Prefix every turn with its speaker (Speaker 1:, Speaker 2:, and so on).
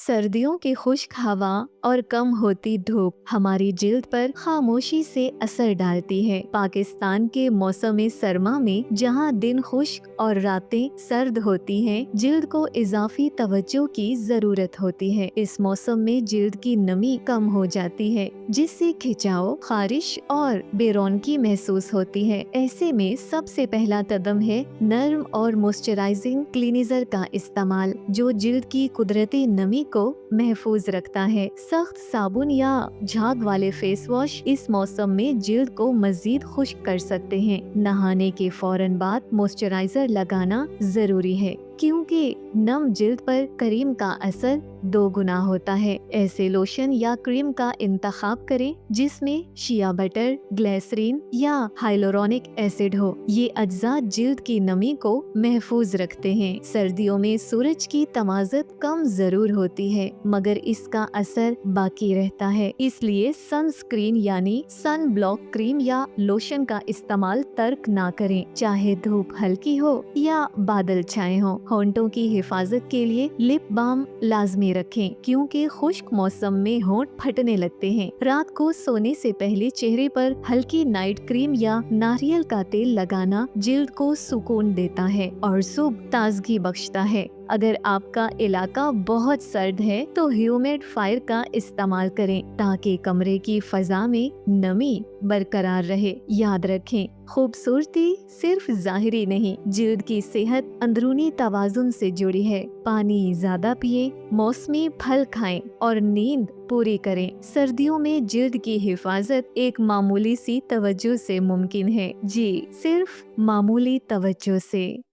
Speaker 1: सर्दियों की खुश्क हवा और कम होती धूप हमारी जिल्द पर खामोशी से असर डालती है। पाकिस्तान के मौसम सरमा में जहां दिन खुश्क और रातें सर्द होती हैं, जिल्द को इजाफी तवज्जो की जरूरत होती है। इस मौसम में जिल्द की नमी कम हो जाती है, जिससे खिंचाव, खारिश और बेरौनकी महसूस होती है। ऐसे में सबसे पहला कदम है नर्म और मॉइस्चराइजिंग क्लीनिजर का इस्तेमाल, जो जिल्द की कुदरती नमी को महफूज रखता है। सख्त साबुन या झाग वाले फेस वॉश इस मौसम में जिल्द को मजीद खुश्क कर सकते हैं। नहाने के फौरन बाद मॉइस्चराइजर लगाना जरूरी है, क्योंकि नम जिल्द पर क्रीम का असर दो गुना होता है। ऐसे लोशन या क्रीम का इंतखाब करें जिसमें शिया बटर, ग्लिसरीन या हाइलोरोनिक एसिड हो। ये अज्जा जिल्द की नमी को महफूज रखते हैं। सर्दियों में सूरज की तमाज़त कम जरूर होती है, मगर इसका असर बाकी रहता है। इसलिए सनस्क्रीन यानी सन ब्लॉक क्रीम या लोशन का इस्तेमाल तर्क ना करें, चाहे धूप हल्की हो या बादल छाए हों। होंठों की हिफाजत के लिए लिप बाम लाजमी रखें, क्योंकि खुश्क मौसम में होंठ फटने लगते हैं। रात को सोने से पहले चेहरे पर हल्की नाइट क्रीम या नारियल का तेल लगाना जिल्द को सुकून देता है और सुबह ताजगी बख्शता है। अगर आपका इलाका बहुत सर्द है तो ह्यूमिडिफायर का इस्तेमाल करें, ताकि कमरे की फजा में नमी बरकरार रहे। याद रखें, खूबसूरती सिर्फ ज़ाहिरी नहीं, जिल्द की सेहत अंदरूनी तवाज़ुन से जुड़ी है। पानी ज्यादा पिए, मौसमी फल खाएं और नींद पूरी करें। सर्दियों में जिल्द की हिफाजत एक मामूली सी तवज्जो से मुमकिन है। जी, सिर्फ मामूली तवज्जो से।